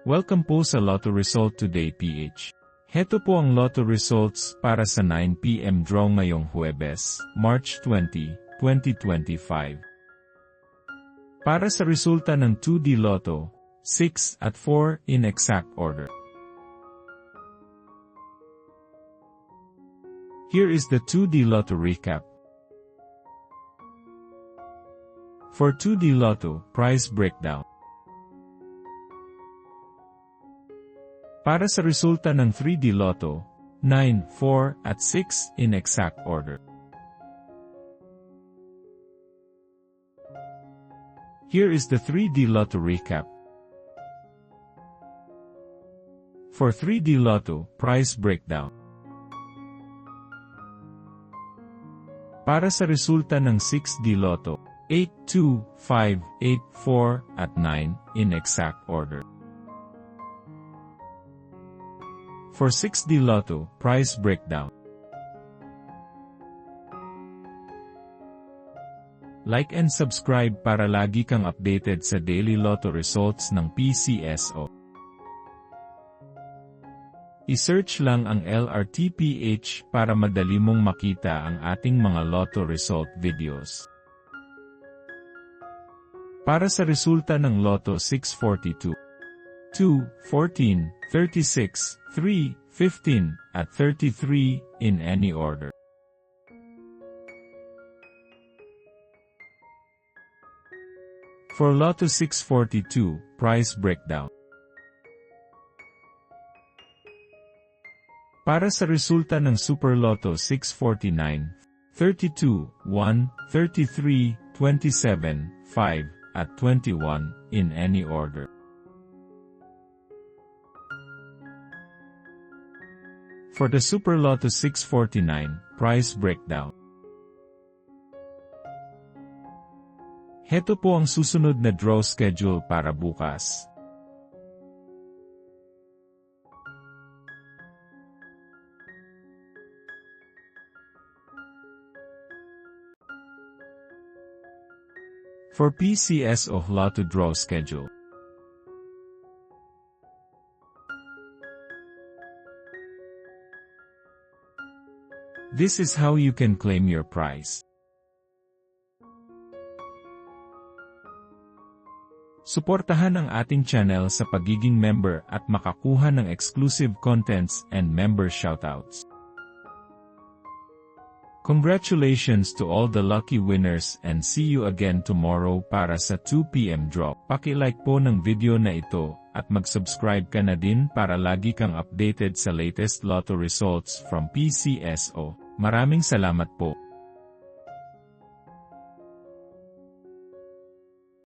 Welcome po sa Lotto Result Today PH. Heto po ang Lotto Results para sa 9 PM draw ngayong Huwebes, March 20, 2025. Para sa resulta ng 2D Lotto, 6 at 4 in exact order. Here is the 2D Lotto recap. For 2D Lotto, prize breakdown. Para sa resulta ng 3D Lotto, 9, 4, at 6 in exact order. Here is the 3D Lotto recap. For 3D Lotto, prize breakdown. Para sa resulta ng 6D Lotto, 8, 2, 5, 8, 4, at 9 in exact order. For 6D Lotto, prize breakdown. Like and subscribe para lagi kang updated sa daily Lotto results ng PCSO. I-search lang ang LRTPH para madali mong makita ang ating mga Lotto result videos. Para sa resulta ng Lotto 642, 2, 14, 36, 3, 15, at 33, in any order. For Lotto 642, prize breakdown. Para sa resulta ng Super Lotto 649, 32, 1, 33, 27, 5, at 21, in any order. For the Super Lotto 649, prize breakdown. Heto po ang susunod na draw schedule para bukas. For PCSO Lotto draw schedule. This is how you can claim your prize. Suportahan ang ating channel sa pagiging member at makakuha ng exclusive contents and member shoutouts. Congratulations to all the lucky winners and see you again tomorrow para sa 2 PM draw. Paki-like po ng video na ito at mag-subscribe ka na din para lagi kang updated sa latest Lotto results from PCSO. Maraming salamat po.